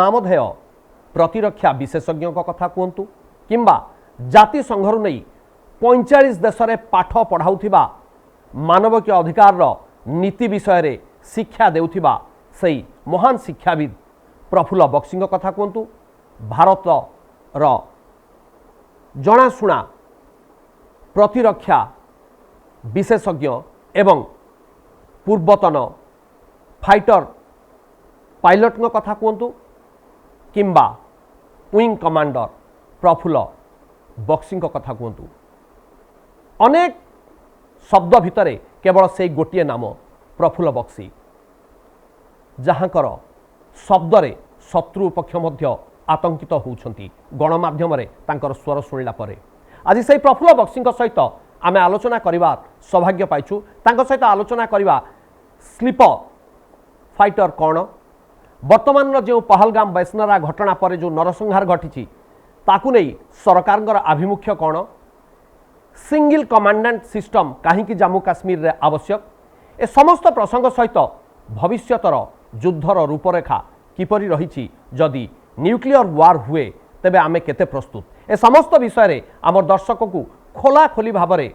नामधेय प्रतिरक्षा विशेषज्ञ कथा कहतु किंबा जाति संघर नहीं 45 देश में पाठ पढ़ाऊा मानविक अधिकार नीति विषय रे शिक्षा देउथिबा सही महान शिक्षाविद प्रफुल्ल बक्सी कथा कहतु भारत रो जनाशुना प्रतिरक्षा विशेषज्ञ एवं पूर्वतन फाइटर पायलट कथा कहतु किंबा विंग कमांडर प्रफुल्ल बक्सी कथा कहतु अनेक शब्द भितर केवल से गोटे नाम प्रफुल्ल बक्सी जहाँकर शब्दरे शत्रु पक्ष मध्य आतंकित होउछंती गणमाध्यम तांकर स्वर शुणिला परे आज से प्रफुल्ल बक्सी सहित आम आलोचना करवा सौभाग्य पाइछु तांकर सहित आलोचना करवा स्लीपर फाइटर कौन वर्तमान जो पहलगाम वैष्णरा घटना पर जो नरसंहार घटी ताकू नहीं सरकार आभिमुख्य कौन सिंगल कमांडेंट सिस्टम कहीं जम्मू काश्मीर रे आवश्यक ए समस्त प्रसंग सहित भविष्यतर युद्धर रूपरेखा किपरि रही जदि न्यूक्लियर वार हुए तेबे आमे केते प्रस्तुत ए समस्त विषय रे आमर दर्शक को खोला खोली भाव में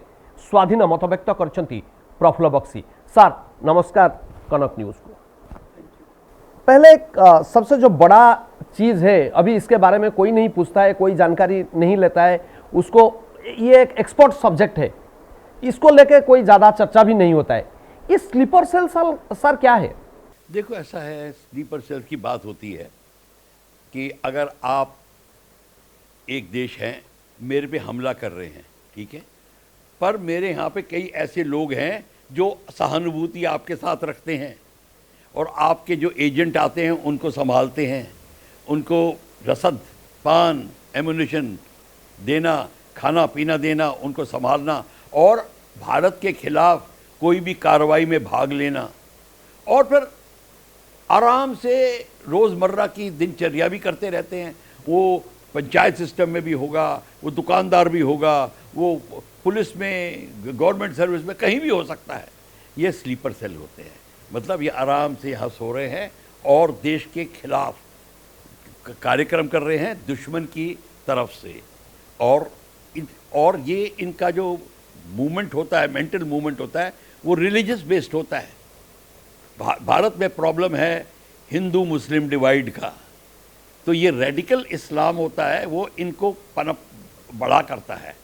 स्वाधीन मत व्यक्त करछंती प्रफुल्ल बक्सी। सर नमस्कार कनक न्यूज को। पहले सबसे जो बड़ा चीज़ है अभी इसके बारे में कोई नहीं पूछता है, कोई जानकारी नहीं लेता है, उसको ये एक एक्सपर्ट सब्जेक्ट है, इसको लेके कोई ज़्यादा चर्चा भी नहीं होता है। ये स्लीपर सेल सर क्या है? देखो ऐसा है, स्लीपर सेल की बात होती है कि अगर आप एक देश हैं, मेरे पे हमला कर रहे हैं, ठीक है, पर मेरे यहाँ पे कई ऐसे लोग हैं जो सहानुभूति आपके साथ रखते हैं और आपके जो एजेंट आते हैं उनको संभालते हैं, उनको रसद पान एमुनिशन देना, खाना पीना देना, उनको संभालना और भारत के खिलाफ कोई भी कार्रवाई में भाग लेना और फिर आराम से रोज़मर्रा की दिनचर्या भी करते रहते हैं। वो पंचायत सिस्टम में भी होगा, वो दुकानदार भी होगा, वो पुलिस में, गवर्नमेंट सर्विस में, कहीं भी हो सकता है। ये स्लीपर सेल होते हैं, मतलब ये आराम से यहाँ सो रहे हैं और देश के खिलाफ कार्यक्रम कर रहे हैं दुश्मन की तरफ से। और ये इनका जो मूवमेंट होता है, मेंटल मूवमेंट होता है, वो रिलीजियस बेस्ड होता है। भारत में प्रॉब्लम है हिंदू मुस्लिम डिवाइड का, तो ये रेडिकल इस्लाम होता है, वो इनको पनप बड़ा करता है।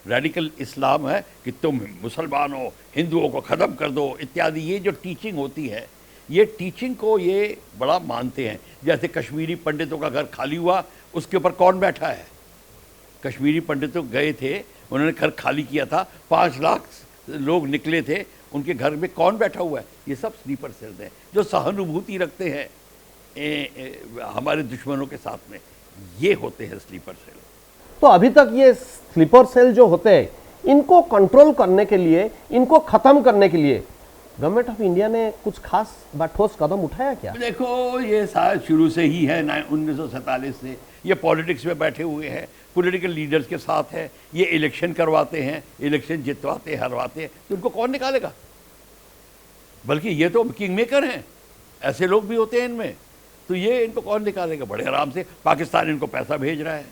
रेडिकल इस्लाम है कि तुम मुसलमान हो, हिंदुओं को ख़त्म कर दो इत्यादि, ये जो टीचिंग होती है, ये टीचिंग को ये बड़ा मानते हैं। जैसे कश्मीरी पंडितों का घर खाली हुआ, उसके ऊपर कौन बैठा है? कश्मीरी पंडितों गए थे, उन्होंने घर खाली किया था, 5 लाख लोग निकले थे, उनके घर में कौन बैठा हुआ है? ये सब स्लीपर सेल्स हैं जो सहानुभूति रखते हैं हमारे दुश्मनों के साथ में, ये होते हैं स्लीपर सेल। तो अभी तक ये स्लीपर सेल जो होते हैं, इनको कंट्रोल करने के लिए, इनको खत्म करने के लिए गवर्नमेंट ऑफ इंडिया ने कुछ खास ठोस कदम उठाया क्या? देखो ये शायद शुरू से ही है, 1947 से ये पॉलिटिक्स में बैठे हुए हैं, पॉलिटिकल लीडर्स के साथ है, ये इलेक्शन करवाते हैं, इलेक्शन जितवाते हरवाते हैं, तो उनको कौन निकालेगा? बल्कि ये तो किंग मेकर हैं, ऐसे लोग भी होते हैं इनमें, तो ये इनको कौन निकालेगा? बड़े आराम से पाकिस्तान इनको पैसा भेज रहा है,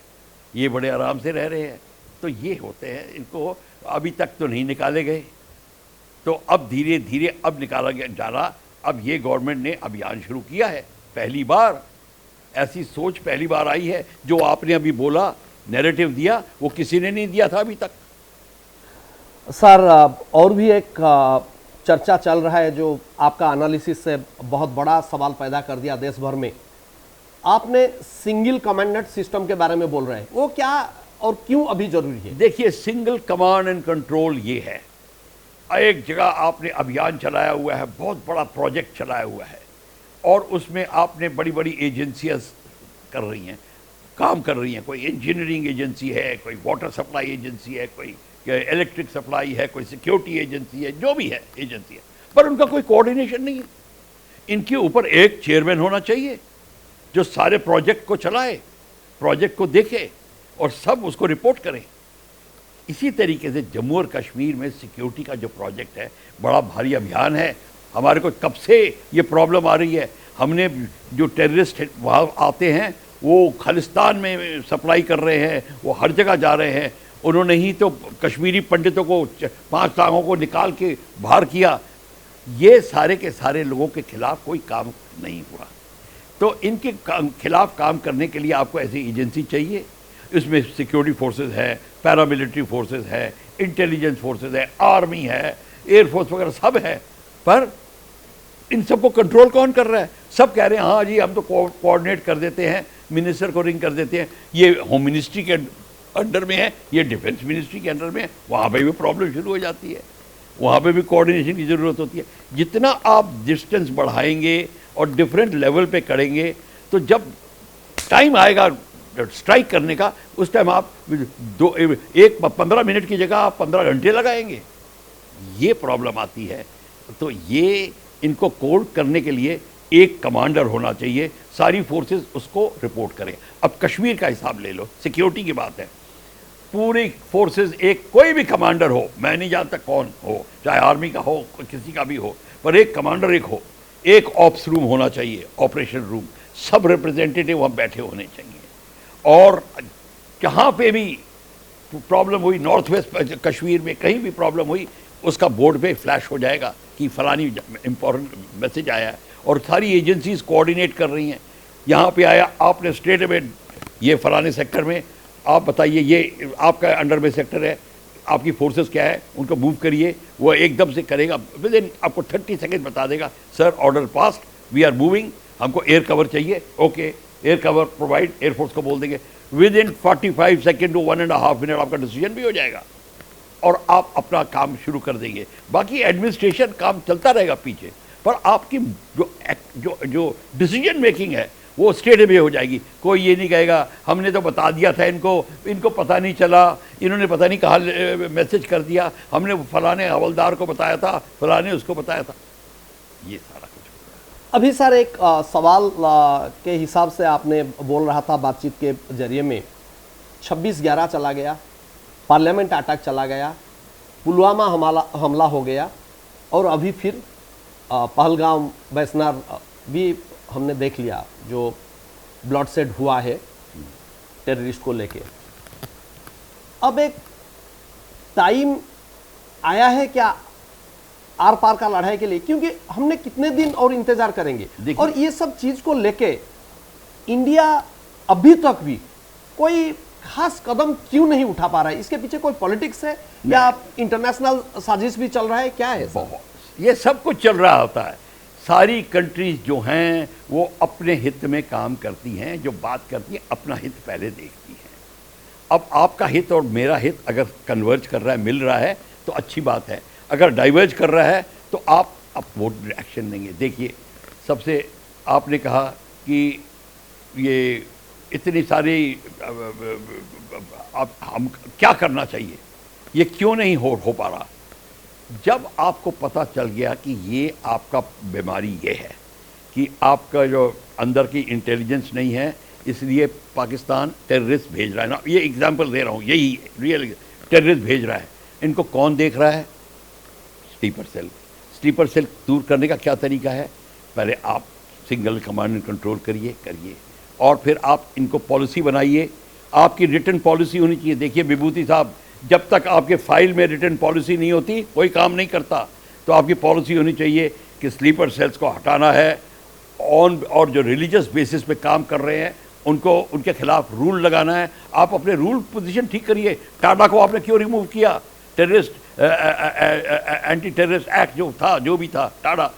ये बड़े आराम से रह रहे हैं, तो ये होते हैं। इनको अभी तक तो नहीं निकाले गए, तो अब धीरे धीरे अब निकाला जा रहा। अब ये गवर्नमेंट ने अभियान शुरू किया है, पहली बार ऐसी सोच पहली बार आई है। जो आपने अभी बोला, नैरेटिव दिया, वो किसी ने नहीं दिया था अभी तक। सर और भी एक चर्चा चल रहा है जो आपका एनालिसिस से बहुत बड़ा सवाल पैदा कर दिया देश भर में। आपने सिंगल कमांडेंट सिस्टम के बारे में बोल रहे हैं, वो क्या और क्यों अभी जरूरी है? देखिए, सिंगल कमांड एंड कंट्रोल ये है, एक जगह आपने अभियान चलाया हुआ है, बहुत बड़ा प्रोजेक्ट चलाया हुआ है और उसमें आपने बड़ी बड़ी एजेंसियां कर रही हैं, काम कर रही हैं। कोई इंजीनियरिंग एजेंसी है, कोई वाटर सप्लाई एजेंसी है, कोई इलेक्ट्रिक सप्लाई है, कोई सिक्योरिटी एजेंसी है, जो भी है एजेंसी है, पर उनका कोई कोऑर्डिनेशन नहीं है। इनके ऊपर एक चेयरमैन होना चाहिए जो सारे प्रोजेक्ट को चलाए, प्रोजेक्ट को देखे और सब उसको रिपोर्ट करें। इसी तरीके से जम्मू और कश्मीर में सिक्योरिटी का जो प्रोजेक्ट है, बड़ा भारी अभियान है। हमारे को कब से ये प्रॉब्लम आ रही है, हमने जो टेररिस्ट वहाँ आते हैं वो खालिस्तान में सप्लाई कर रहे हैं, वो हर जगह जा रहे हैं। उन्होंने ही तो कश्मीरी पंडितों को 5 टांगों को निकाल के बाहर किया। ये सारे के सारे लोगों के खिलाफ कोई काम नहीं हुआ। तो इनके खिलाफ काम करने के लिए आपको ऐसी एजेंसी चाहिए। इसमें सिक्योरिटी फोर्सेस है, पैरामिलिट्री फोर्सेस है, इंटेलिजेंस फोर्सेस है, आर्मी है, एयरफोर्स वगैरह सब है। पर इन सबको कंट्रोल कौन कर रहा है? सब कह रहे हैं हाँ जी हम तो कोऑर्डिनेट कर देते हैं, मिनिस्टर को रिंग कर देते हैं। ये होम मिनिस्ट्री के अंडर में है, ये डिफेंस मिनिस्ट्री के अंडर में है। वहाँ पे भी प्रॉब्लम शुरू हो जाती है, वहाँ पे भी कोऑर्डिनेशन की ज़रूरत होती है। जितना आप डिस्टेंस बढ़ाएंगे और डिफरेंट लेवल पे करेंगे, तो जब टाइम आएगा स्ट्राइक करने का, उस टाइम आप 15 मिनट की जगह आप 15 घंटे लगाएंगे। ये प्रॉब्लम आती है। तो ये इनको कोड करने के लिए एक कमांडर होना चाहिए, सारी फोर्सेस उसको रिपोर्ट करें। अब कश्मीर का हिसाब ले लो, सिक्योरिटी की बात है, पूरी फोर्सेस एक कोई भी कमांडर हो, मैं नहीं जानता कौन हो, चाहे आर्मी का हो किसी का भी हो, पर एक कमांडर एक हो, एक ऑप्स रूम होना चाहिए, ऑपरेशन रूम, सब रिप्रेजेंटेटिव वहाँ बैठे होने चाहिए। और जहाँ पे भी प्रॉब्लम हुई, नॉर्थ वेस्ट कश्मीर में कहीं भी प्रॉब्लम हुई, उसका बोर्ड पे फ्लैश हो जाएगा कि फलानी इंपॉर्टेंट मैसेज आया है। और सारी एजेंसीज कोऑर्डिनेट कर रही हैं। यहाँ पे आया, आपने स्टेट में ये फलाने सेक्टर में आप बताइए, ये आपका अंडर में सेक्टर है, आपकी फोर्सेस क्या है, उनको मूव करिए। वो एकदम से करेगा, विद इन आपको 30 सेकेंड बता देगा, sir order passed, we are moving, हमको एयर कवर चाहिए, okay air cover provide, air force को बोल देंगे। Within 45 second to 1.5 minute आपका डिसीजन भी हो जाएगा और आप अपना काम शुरू कर देंगे। बाकी एडमिनिस्ट्रेशन काम चलता रहेगा पीछे, पर आपकी जो डिसीजन मेकिंग है वो स्टेट में हो जाएगी। कोई ये नहीं कहेगा हमने तो बता दिया था इनको पता नहीं चला, इन्होंने पता नहीं कहाँ मैसेज कर दिया, हमने फलाने हवलदार को बताया था, फलाने उसको बताया था। ये सारा कुछ अभी सर एक सवाल के हिसाब से आपने बोल रहा था बातचीत के जरिए में, 26/11 चला गया, पार्लियामेंट अटैक चला गया, पुलवामा हमला हो गया, और अभी फिर पहलगाम वैष्णव भी हमने देख लिया जो ब्लडशेड हुआ है टेररिस्ट को लेके। अब एक टाइम आया है क्या आर पार का लड़ाई के लिए? क्योंकि हमने कितने दिन और इंतजार करेंगे, और ये सब चीज को लेके इंडिया अभी तक भी कोई खास कदम क्यों नहीं उठा पा रहा है? इसके पीछे कोई पॉलिटिक्स है या इंटरनेशनल साजिश भी चल रहा है, क्या है? ये सब कुछ चल रहा होता है। सारी कंट्रीज जो हैं वो अपने हित में काम करती हैं, जो बात करती हैं अपना हित पहले देखती हैं। अब आपका हित और मेरा हित अगर कन्वर्ज कर रहा है, मिल रहा है, तो अच्छी बात है। अगर डाइवर्ज कर रहा है तो आप वो एक्शन लेंगे। देखिए, सबसे आपने कहा कि ये इतनी सारी अब हम क्या करना चाहिए, ये क्यों नहीं हो पा रहा? जब आपको पता चल गया कि ये आपका बीमारी ये है कि आपका जो अंदर की इंटेलिजेंस नहीं है, इसलिए पाकिस्तान टेररिस्ट भेज रहा है ना, ये एग्जांपल दे रहा हूँ, यही रियल टेररिस्ट भेज रहा है। इनको कौन देख रहा है? Sleeper cell. स्लीपर सेल दूर करने का क्या तरीका है? पहले आप सिंगल कमांड एंड कंट्रोल करिए, और फिर आप इनको पॉलिसी बनाइए। आपकी रिटर्न पॉलिसी होनी चाहिए। देखिए विभूति साहब, जब तक आपके फाइल में रिटर्न पॉलिसी नहीं होती कोई काम नहीं करता। तो आपकी पॉलिसी होनी चाहिए कि स्लीपर सेल्स को हटाना है, और जो रिलीजियस बेसिस पे काम कर रहे हैं उनको, उनके खिलाफ रूल लगाना है। आप अपने रूल पोजीशन ठीक करिए। टाडा को आपने क्यों रिमूव किया? टेररिस्ट एंटी टेररिस्ट एक्ट जो था, जो भी था टाडा,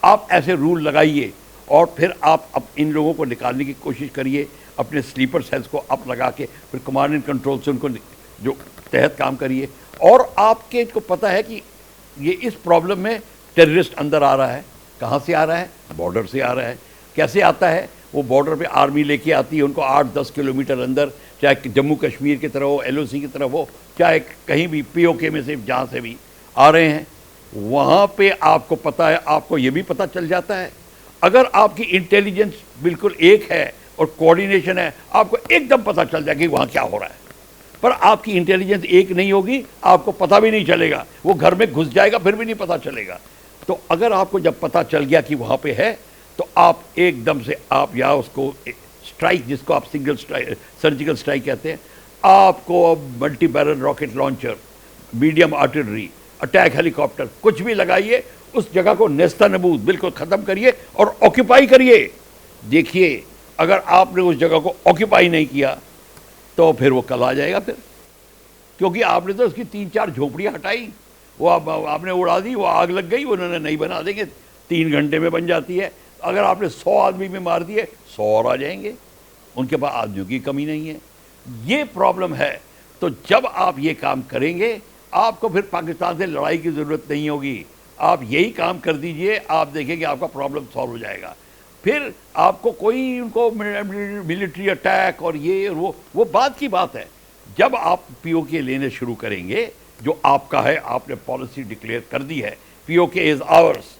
आप ऐसे रूल लगाइए और फिर आप इन लोगों को निकालने की कोशिश करिए। अपने स्लीपर सेल्स को आप लगा के फिर कमांड एंड कंट्रोल से उनको जो तहत काम करिए। और आपके को पता है कि ये इस प्रॉब्लम में टेररिस्ट अंदर आ रहा है। कहाँ से आ रहा है? बॉर्डर से आ रहा है। कैसे आता है? वो बॉर्डर पे आर्मी लेके आती है उनको 8-10 किलोमीटर अंदर, चाहे जम्मू कश्मीर की तरफ हो, LOC की तरफ हो, चाहे कहीं भी POK में से जहाँ से भी आ रहे हैं, वहाँ पे आपको पता है, आपको ये भी पता चल जाता है। अगर आपकी इंटेलिजेंस बिल्कुल एक है और कोऑर्डिनेशन है, आपको एकदम पता चल जाएगा कि वहाँ क्या हो रहा है। पर आपकी इंटेलिजेंस एक नहीं होगी, आपको पता भी नहीं चलेगा, वो घर में घुस जाएगा फिर भी नहीं पता चलेगा। तो अगर आपको जब पता चल गया कि वहाँ पे है, तो आप एकदम से आप या उसको स्ट्राइक, जिसको आप सिंगल स्ट्राइक, सर्जिकल स्ट्राइक कहते हैं, आपको अब multi barrel rocket launcher, medium artillery, attack helicopter, कुछ भी लगाइए, उस जगह को नेस्ता नबूद बिल्कुल ख़त्म करिए और ऑक्यूपाई करिए। देखिए अगर आपने उस जगह को ऑक्यूपाई नहीं किया तो फिर वो कल आ जाएगा फिर, क्योंकि आपने तो उसकी 3-4 झोपड़ियाँ हटाई, वो आपने उड़ा दी, वो आग लग गई, उन्होंने नहीं बना देंगे, 3 घंटे में बन जाती है। अगर आपने 100 आदमी में मार दिए, 100 और आ जाएंगे, उनके पास आदमियों की कमी नहीं है। ये प्रॉब्लम है। तो जब आप ये काम करेंगे, आपको फिर पाकिस्तान से लड़ाई की ज़रूरत नहीं होगी। आप यही काम कर दीजिए, आप देखेंगे आपका प्रॉब्लम सॉल्व हो जाएगा। फिर आपको कोई उनको मिलिट्री अटैक और ये वो बात की बात है। जब आप पीओके लेने शुरू करेंगे, जो आपका है, आपने पॉलिसी डिक्लेयर कर दी है, पीओके इज़ आवर्स,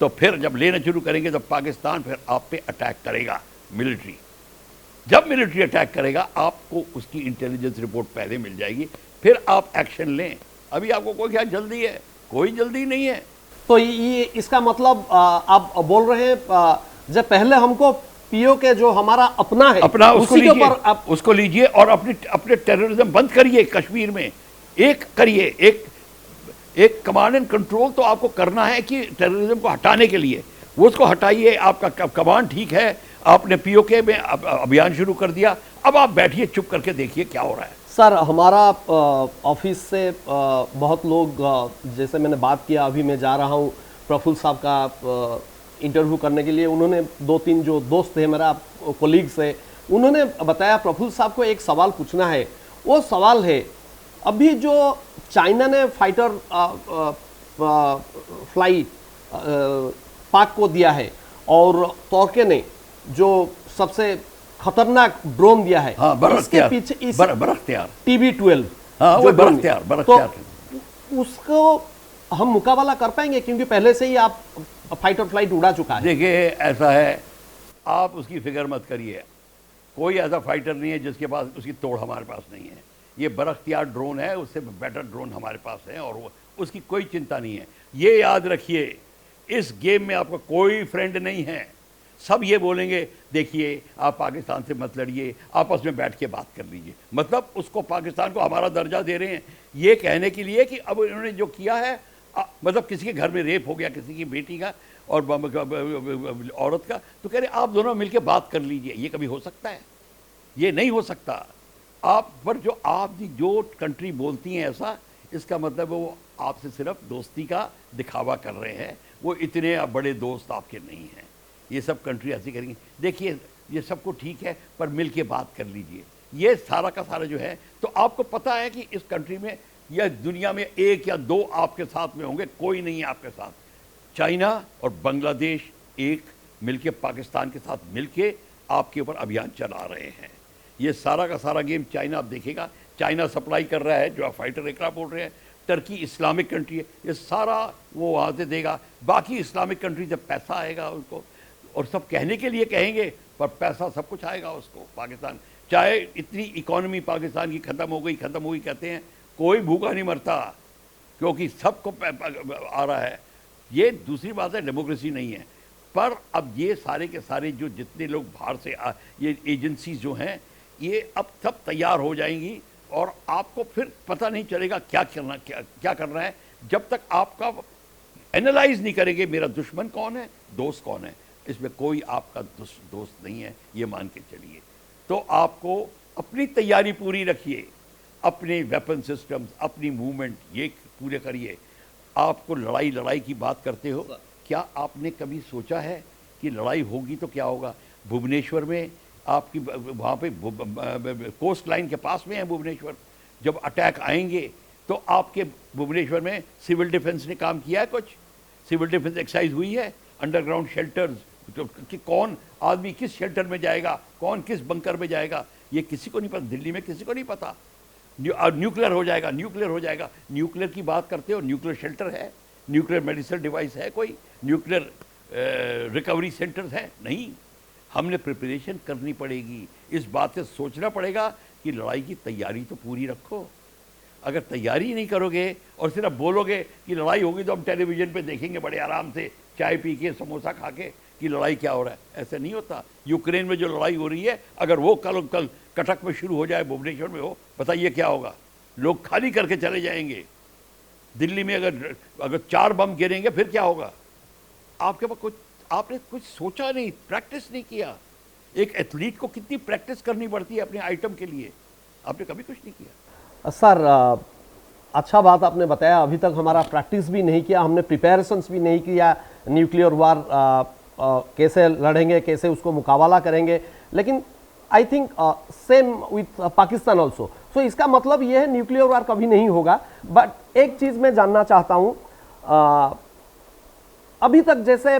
तो फिर जब लेना शुरू करेंगे तो पाकिस्तान फिर आप पे अटैक करेगा मिलिट्री। जब मिलिट्री अटैक करेगा, आपको उसकी इंटेलिजेंस रिपोर्ट पहले मिल जाएगी, फिर आप एक्शन लें। अभी आपको कोई क्या जल्दी है? कोई जल्दी नहीं है। तो ये इसका मतलब आप बोल रहे हैं जब पहले हमको पीओके जो हमारा अपना है, अपना उसको उसी के लीजिए, ऊपर उसको लीजिए और अपने टेररिज्म बंद करिए। कश्मीर में एक करिए, एक कमांड एंड कंट्रोल तो आपको करना है कि टेररिज्म को हटाने के लिए, वो उसको हटाइए। आपका कमांड ठीक है, आपने पीओके में अभियान शुरू कर दिया, अब आप बैठिए चुप करके देखिए क्या हो रहा है। सर, हमारा ऑफिस से बहुत लोग, जैसे मैंने बात किया, अभी मैं जा रहा हूँ प्रफुल्ल साहब का इंटरव्यू करने के लिए। उन्होंने 2-3 जो दोस्त थे मेरा, कोलीग्स है, उन्होंने बताया प्रफुल्ल साहब को एक सवाल पूछना है। वो सवाल है, अभी जो चाइना ने फाइटर फ्लाइट पाक को दिया है और तुर्की ने जो सबसे खतरनाक ड्रोन दिया है, हाँ, इसके पीछे बरख्तियार TB12, हाँ, वो बरख्तियार तो उसको हम मुकाबला कर पाएंगे? क्योंकि पहले से ही आप फाइटर फ्लाइट उड़ा चुका है। देखिए ऐसा है, आप उसकी फिक्र मत करिए, कोई ऐसा फाइटर नहीं है जिसके पास उसकी तोड़ हमारे पास नहीं है। ये बरख्तियार ड्रोन है, उससे बेटर ड्रोन हमारे पास है और उसकी कोई चिंता नहीं है। ये याद रखिए, इस गेम में आपका कोई फ्रेंड नहीं है। सब ये बोलेंगे देखिए आप पाकिस्तान से मत लड़िए, आपस में बैठ के बात कर लीजिए। मतलब उसको, पाकिस्तान को हमारा दर्जा दे रहे हैं ये कहने के लिए कि अब इन्होंने जो किया है, मतलब किसी के घर में रेप हो गया, किसी की बेटी का और औरत का, तो कह रहे आप दोनों मिलके बात कर लीजिए। ये कभी हो सकता है? ये नहीं हो सकता। आप पर जो कंट्री बोलती हैं ऐसा, इसका मतलब वो आपसे सिर्फ दोस्ती का दिखावा कर रहे हैं। वो इतने बड़े दोस्त आपके नहीं हैं। ये सब कंट्री ऐसी करेंगी। देखिए ये सबको ठीक है, पर मिल के बात कर लीजिए। ये सारा का सारा जो है, तो आपको पता है कि इस कंट्री में या दुनिया में 1 या 2 आपके साथ में होंगे, कोई नहीं है आपके साथ। चाइना और बांग्लादेश एक मिलके पाकिस्तान के साथ मिलके आपके ऊपर अभियान चला रहे हैं। ये सारा का सारा गेम चाइना, आप देखिएगा, चाइना सप्लाई कर रहा है जो आप फाइटर एयरक्राफ्ट बोल रहे हैं। टर्की इस्लामिक कंट्री है, ये सारा वो वहाँ से देगा। बाकी इस्लामिक कंट्री से पैसा आएगा उनको, और सब कहने के लिए कहेंगे, पर पैसा सब कुछ आएगा उसको। पाकिस्तान, चाहे इतनी इकोनॉमी पाकिस्तान की ख़त्म हो गई कहते हैं, कोई भूखा नहीं मरता, क्योंकि सबको आ रहा है। ये दूसरी बात है, डेमोक्रेसी नहीं है। पर अब ये सारे के सारे जो जितने लोग बाहर से ये एजेंसीज जो हैं, ये अब सब तैयार हो जाएंगी और आपको फिर पता नहीं चलेगा क्या करना है, जब तक आपका एनालाइज नहीं करेंगे मेरा दुश्मन कौन है, दोस्त कौन है। इसमें कोई आपका दोस्त नहीं है, ये मान के चलिए। तो आपको अपनी तैयारी पूरी रखिए, अपने वेपन सिस्टम्स, अपनी मूवमेंट ये पूरे करिए। आपको लड़ाई की बात करते हो, क्या आपने कभी सोचा है कि लड़ाई होगी तो क्या होगा? भुवनेश्वर में आपकी वहाँ पे कोस्ट लाइन के पास में है भुवनेश्वर, जब अटैक आएंगे तो आपके भुवनेश्वर में सिविल डिफेंस ने काम किया है? कुछ सिविल डिफेंस एक्सरसाइज हुई है? अंडरग्राउंड शेल्टर्स, कि कौन आदमी किस शेल्टर में जाएगा, कौन किस बंकर में जाएगा, ये किसी को नहीं पता। दिल्ली में किसी को नहीं पता। न्यूक्लियर हो जाएगा। न्यूक्लियर की बात करते हो, न्यूक्लियर शेल्टर है, न्यूक्लियर मेडिसिन डिवाइस है, कोई न्यूक्लियर रिकवरी सेंटर्स हैं? नहीं। हमने प्रिपरेशन करनी पड़ेगी, इस बात से सोचना पड़ेगा कि लड़ाई की तैयारी तो पूरी रखो। अगर तैयारी नहीं करोगे और सिर्फ बोलोगे कि लड़ाई होगी तो हम टेलीविज़न पे देखेंगे बड़े आराम से, चाय पी के, समोसा खा के, कि लड़ाई क्या हो रहा है। ऐसा नहीं होता। यूक्रेन में जो लड़ाई हो रही है, अगर वो कल कटक में शुरू हो जाए, भुवनेश्वर में हो, बताइए क्या होगा। लोग खाली करके चले जाएंगे। दिल्ली में अगर 4 बम गिरेंगे फिर क्या होगा। आपके पास आपने कुछ सोचा नहीं, प्रैक्टिस नहीं किया। एक एथलीट को कितनी प्रैक्टिस करनी पड़ती है अपने आइटम के लिए, आपने कभी कुछ नहीं किया। सर अच्छा बात आपने बताया, अभी तक हमारा प्रैक्टिस भी नहीं किया, हमने प्रिपरेशंस भी नहीं किया, न्यूक्लियर वार कैसे लड़ेंगे, कैसे उसको मुकाबला करेंगे। लेकिन I think same with Pakistan also. So इसका मतलब ये है न्यूक्लियर वार कभी नहीं होगा। बट एक चीज़ मैं जानना चाहता हूँ, अभी तक जैसे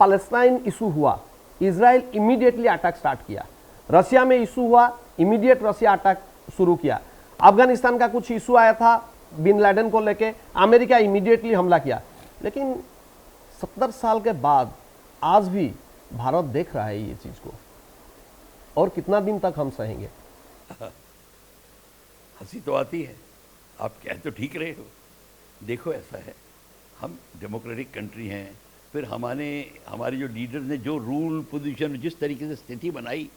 पैलेस्टाइन इशू हुआ, इजराइल इमीडिएटली अटैक स्टार्ट किया, रशिया में इशू हुआ, इमीडिएट रशिया अटैक शुरू किया, अफगानिस्तान का कुछ इशू आया था बिन लादेन को लेके, अमेरिका इमीडिएटली हमला किया। लेकिन 70 साल के बाद आज भी भारत देख रहा है ये चीज को, और कितना दिन तक हम सहेंगे। हंसी तो आती है, आप कह तो ठीक रहे हो। देखो ऐसा है, हम डेमोक्रेटिक कंट्री हैं, फिर हमारे जो लीडर ने जो रूल पोजीशन जिस तरीके से स्थिति बनाई,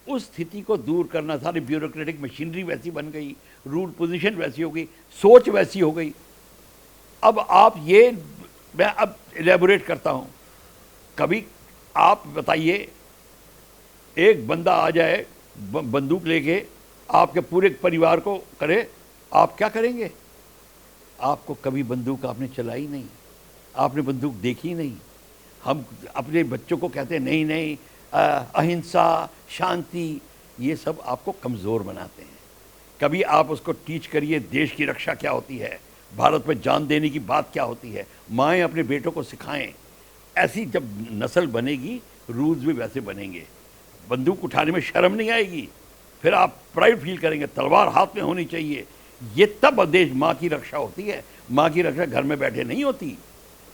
उस स्थिति को दूर करना, सारी ब्यूरोक्रेटिक मशीनरी वैसी बन गई, रूल पोजीशन वैसी हो गई, सोच वैसी हो गई। अब आप ये, मैं अब इलेबोरेट करता हूँ। कभी आप बताइए, एक बंदा आ जाए बंदूक लेके आपके पूरे परिवार को करे, आप क्या करेंगे। आपको कभी बंदूक आपने चलाई नहीं, आपने बंदूक देखी नहीं। हम अपने बच्चों को कहते हैं नहीं नहीं अहिंसा, शांति, ये सब आपको कमज़ोर बनाते हैं। कभी आप उसको टीच करिए देश की रक्षा क्या होती है, भारत में जान देने की बात क्या होती है। माएँ अपने बेटों को सिखाएं। ऐसी जब नस्ल बनेगी, रूल्स भी वैसे बनेंगे। बंदूक उठाने में शर्म नहीं आएगी, फिर आप प्राइड फील करेंगे, तलवार हाथ में होनी चाहिए। ये तब देश माँ की रक्षा होती है। माँ की रक्षा घर में बैठे नहीं होती।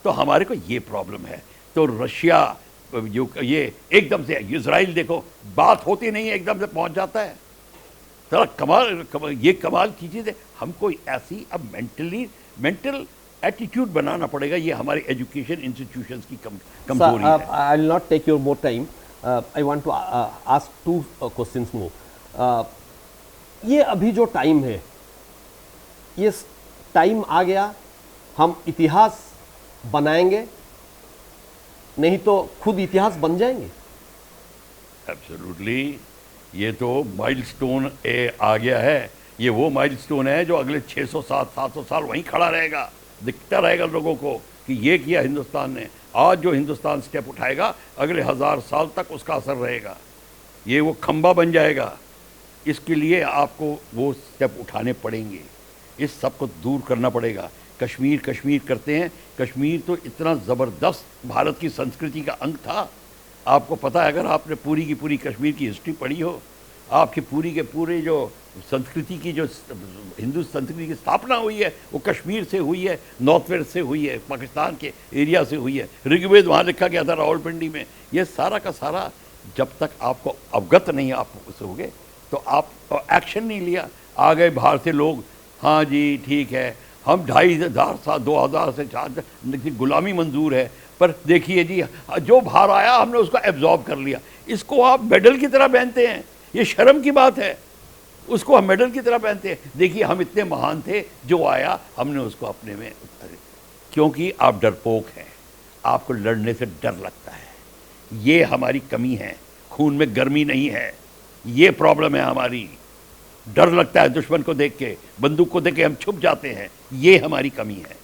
तो हमारे को ये प्रॉब्लम है। तो रशिया जो ये एकदम से, इजराइल देखो, बात होती नहीं है, एकदम से पहुंच जाता है। थोड़ा ये कमाल की चीज़ है। हमको ऐसी अब मेंटल एटीट्यूड बनाना पड़ेगा। ये हमारे एजुकेशन इंस्टीट्यूशंस की कमजोरी है। I will not take your more time. I want to ask 2 questions more. ये अभी जो टाइम है, ये टाइम आ गया, हम इतिहास बनाएंगे, नहीं तो खुद इतिहास बन जाएंगे। एब्सोल्युटली, ये तो माइलस्टोन आ गया है। ये वो माइलस्टोन है जो अगले 600-700 साल वहीं खड़ा रहेगा, दिखता रहेगा लोगों को कि ये किया हिंदुस्तान ने। आज जो हिंदुस्तान स्टेप उठाएगा, अगले 1000 साल तक उसका असर रहेगा। ये वो खंबा बन जाएगा। इसके लिए आपको वो स्टेप उठाने पड़ेंगे, इस सब को दूर करना पड़ेगा। कश्मीर कश्मीर करते हैं, कश्मीर तो इतना ज़बरदस्त भारत की संस्कृति का अंग था। आपको पता है, अगर आपने पूरी की पूरी कश्मीर की हिस्ट्री पढ़ी हो, आपकी पूरी के पूरे जो संस्कृति की, जो हिंदू संस्कृति की स्थापना हुई है, वो कश्मीर से हुई है, नॉर्थ वेस्ट से हुई है, पाकिस्तान के एरिया से हुई है। ऋग्वेद वहाँ लिखा गया था, रावलपिंडी में। ये सारा का सारा, जब तक आपको अवगत नहीं आप उससे होगे, तो आप एक्शन नहीं लिया। आ गए बाहर से लोग, हाँ जी ठीक है, हम 2500 साल 2000 से 4 गुलामी मंजूर है, पर देखिए जी जो बाहर आया हमने उसको एब्जॉर्ब कर लिया। इसको आप मेडल की तरह पहनते हैं, ये शर्म की बात है। उसको हम मेडल की तरह पहनते हैं। देखिए हम इतने महान थे, जो आया हमने उसको अपने में उतारे, क्योंकि आप डरपोक हैं, आपको लड़ने से डर लगता है। ये हमारी कमी है, खून में गर्मी नहीं है, ये प्रॉब्लम है हमारी। डर लगता है दुश्मन को देख के, बंदूक को देख के हम छुप जाते हैं, ये हमारी कमी है।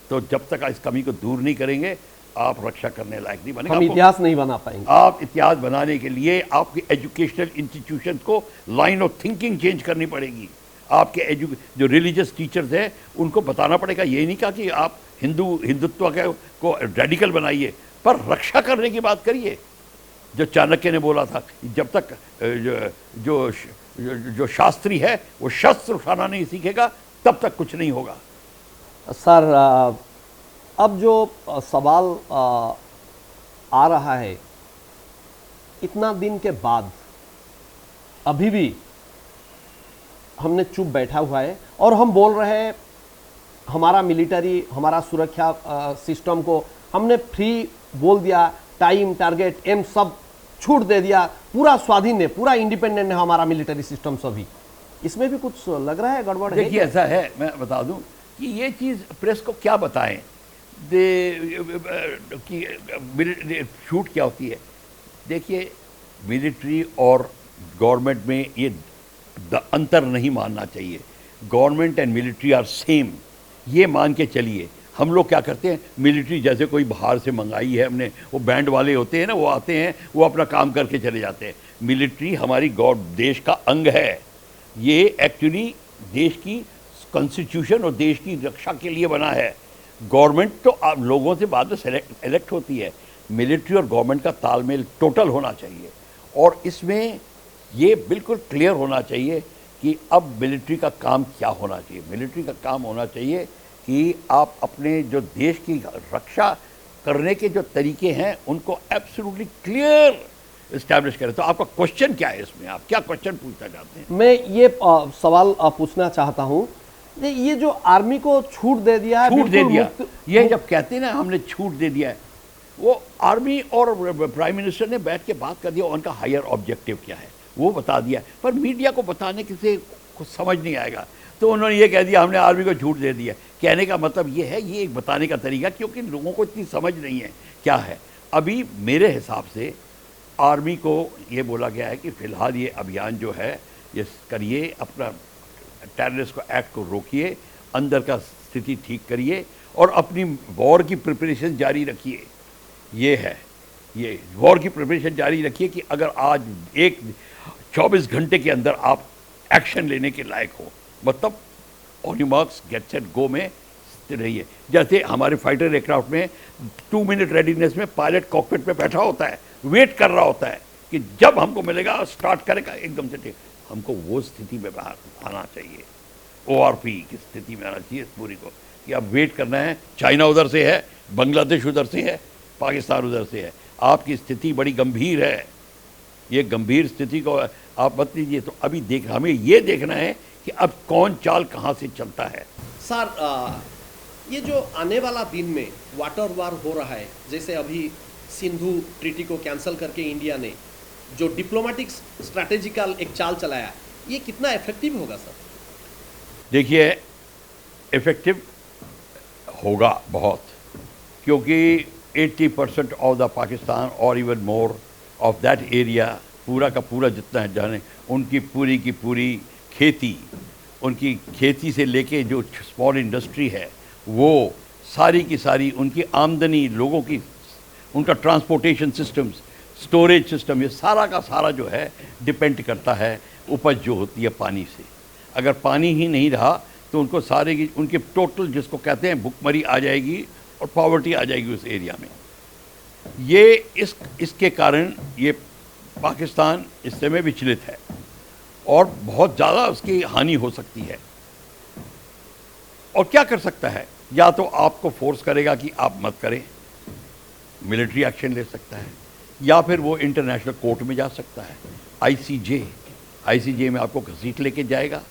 तो जब तक इस कमी को दूर नहीं करेंगे, आप रक्षा करने लायक नहीं बनेंगे। हम इतिहास नहीं बना पाएंगे। आप इतिहास बनाने के लिए आपकी एजुकेशनल इंस्टीट्यूशन को लाइन ऑफ थिंकिंग चेंज करनी पड़ेगी। आपके जो रिलीजियस टीचर्स हैं उनको बताना पड़ेगा। ये नहीं कहा कि आप हिंदुत्व को रेडिकल बनाइए, पर रक्षा करने की बात करिए। जो चाणक्य ने बोला था, जब तक जो शास्त्री है वो शस्त्र उठाना नहीं सीखेगा, तब तक कुछ नहीं होगा। सर अब जो सवाल आ रहा है, इतना दिन के बाद अभी भी हमने चुप बैठा हुआ है, और हम बोल रहे हैं हमारा मिलिट्री, हमारा सुरक्षा सिस्टम को हमने फ्री बोल दिया, टाइम, टारगेट, एम सब छूट दे दिया, पूरा स्वाधीन है, पूरा इंडिपेंडेंट है हमारा मिलिट्री सिस्टम सभी। इसमें भी कुछ लग रहा है गड़बड़ है? देखिए ऐसा है, मैं बता दूं कि ये चीज़ प्रेस को क्या बताएं कि छूट क्या होती है। देखिए मिलिट्री और गवर्नमेंट में ये अंतर नहीं मानना चाहिए। Government and military are same, ये मान के चलिए। हम लोग क्या करते हैं, मिलिट्री जैसे कोई बाहर से मंगाई है हमने, वो बैंड वाले होते हैं ना, वो आते हैं, वो अपना काम करके चले जाते हैं। मिलिट्री हमारी देश का अंग है। ये एक्चुअली देश की कॉन्स्टिट्यूशन और देश की रक्षा के लिए बना है। गवर्नमेंट तो आप लोगों से बाद में इलेक्ट होती है। मिलिट्री और गवर्नमेंट का तालमेल टोटल होना चाहिए, और इसमें ये बिल्कुल क्लियर होना चाहिए कि अब मिलिट्री का काम क्या होना चाहिए। मिलिट्री का काम होना चाहिए कि आप अपने जो देश की रक्षा करने के जो तरीके हैं उनको एब्सोल्युटली क्लियर इस्टेब्लिश करें। तो आपका क्वेश्चन क्या है इसमें, आप क्या क्वेश्चन पूछना चाहते हैं? मैं ये सवाल पूछना चाहता हूँ, ये जो आर्मी को छूट दे दिया है, छूट दे बिल्कुल दिया, ये जब कहते हैं ना हमने छूट दे दिया है, वो आर्मी और प्राइम मिनिस्टर ने बैठ के बात कर दिया, उनका हायर ऑब्जेक्टिव क्या है वो बता दिया। पर मीडिया को बताने किसी को समझ नहीं आएगा, तो उन्होंने ये कह दिया हमने आर्मी को छूट दे दिया। कहने का मतलब ये है, ये एक बताने का तरीका, क्योंकि लोगों को इतनी समझ नहीं है क्या है। अभी मेरे हिसाब से आर्मी को ये बोला गया है कि फ़िलहाल ये अभियान जो है ये करिए, अपना टेररिस्ट को एक्ट को रोकिए, अंदर का स्थिति ठीक करिए और अपनी वॉर की प्रिपरेशन जारी रखिए। ये है, ये वॉर की प्रिपरेशन जारी रखिए कि अगर आज 24 घंटे के अंदर आप एक्शन लेने के लायक हो, मतलब on your marks get set go में स्थिर रहिए। जैसे हमारे फाइटर एयरक्राफ्ट में 2 मिनट रेडीनेस में पायलट कॉकपिट पे बैठा होता है, वेट कर रहा होता है कि जब हमको मिलेगा स्टार्ट करेगा एकदम से ठीक। हमको वो स्थिति में बाहर आना चाहिए, ORP की स्थिति में आना चाहिए पूरी को, कि अब वेट करना है। चाइना उधर से है, बांग्लादेश उधर से है, पाकिस्तान उधर से है, आपकी स्थिति बड़ी गंभीर है। ये गंभीर स्थिति को आप मत लीजिए। तो अभी हमें ये देखना है कि अब कौन चाल कहाँ से चलता है। सर, ये जो आने वाला दिन में वाटर वार हो रहा है, जैसे अभी सिंधु ट्रीटी को कैंसिल करके इंडिया ने जो डिप्लोमेटिक स्ट्रैटेजिकल एक चाल चलाया, ये कितना इफेक्टिव होगा सर? देखिए इफेक्टिव होगा बहुत, क्योंकि 80% ऑफ द पाकिस्तान और even more of that area, पूरा का पूरा जितना है जाने, उनकी पूरी की पूरी खेती, उनकी खेती से लेके जो स्मॉल इंडस्ट्री है वो सारी की सारी, उनकी आमदनी, लोगों की, उनका ट्रांसपोर्टेशन सिस्टम्स, स्टोरेज सिस्टम, ये सारा का सारा जो है डिपेंड करता है उपज जो होती है पानी से। अगर पानी ही नहीं रहा तो उनको सारे की उनके टोटल जिसको कहते हैं भुखमरी आ जाएगी और पॉवर्टी आ जाएगी उस एरिया में। ये इसके कारण ये पाकिस्तान इस समय विचलित है और बहुत ज़्यादा उसकी हानि हो सकती है। और क्या कर सकता है, या तो आपको फोर्स करेगा कि आप मत करें, मिलिट्री एक्शन ले सकता है, या फिर वो इंटरनेशनल कोर्ट में जा सकता है, आईसीजे में आपको घसीट लेके जाएगा।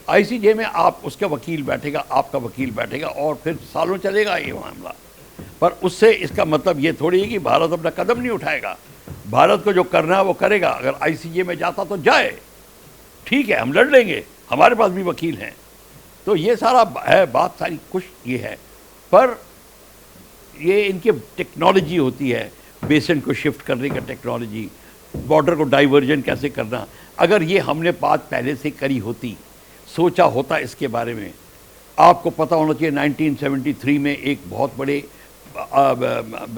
आईसीजे में आप उसका वकील बैठेगा, आपका वकील बैठेगा और फिर सालों चलेगा ये मामला। पर उससे इसका मतलब ये थोड़ी है कि भारत अपना कदम नहीं उठाएगा। भारत को जो करना है वो करेगा। अगर आईसीजे में जाता तो जाए, ठीक है, हम लड़ लेंगे, हमारे पास भी वकील हैं। तो ये सारा है बात, सारी कुछ ये है। पर ये इनकी टेक्नोलॉजी होती है, बेसिन को शिफ्ट करने का टेक्नोलॉजी, बॉर्डर को डाइवर्जन कैसे करना। अगर ये हमने बात पहले से करी होती, सोचा होता इसके बारे में, आपको पता होना चाहिए 1973 में एक बहुत बड़े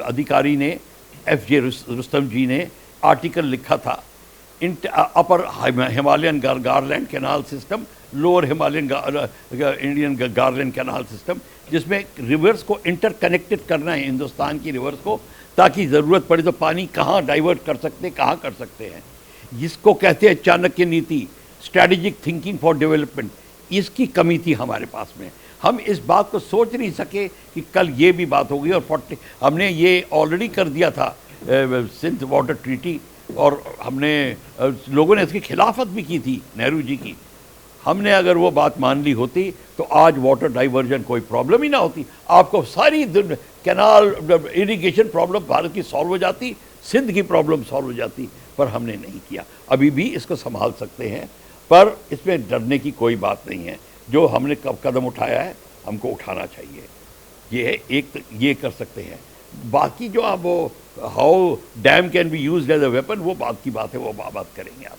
अधिकारी ने, FJ रुस्तम जी ने आर्टिकल लिखा था, upper Himalayan garland canal system, lower Himalayan Indian garland canal system, जिसमें रिवर्स को इंटरकनेक्टेड करना है, हिंदुस्तान की रिवर्स को, ताकि ज़रूरत पड़े तो पानी कहाँ डाइवर्ट कर सकते, कहाँ कर सकते हैं। जिसको कहते हैं चाणक्य नीति, स्ट्रैटेजिक थिंकिंग फॉर डेवलपमेंट, इसकी कमी थी हमारे पास में। हम इस बात को सोच नहीं सके कि कल ये भी बात होगी। और हमने ये ऑलरेडी कर दिया था सिंध वाटर ट्रीटी, और हमने लोगों ने इसकी खिलाफत भी की थी, नेहरू जी की। हमने अगर वो बात मान ली होती तो आज वाटर डाइवर्जन कोई प्रॉब्लम ही ना होती। आपको सारी कैनाल इरिगेशन प्रॉब्लम भारत की सॉल्व हो जाती, सिंध की प्रॉब्लम सॉल्व हो जाती, पर हमने नहीं किया। अभी भी इसको संभाल सकते हैं, पर इसमें डरने की कोई बात नहीं है। जो हमने कदम उठाया है हमको उठाना चाहिए, ये है एक, ये कर सकते हैं। बाकी जो आप वो how dam can be used as a weapon, वो बात की बात है, वो बात करेंगे आप।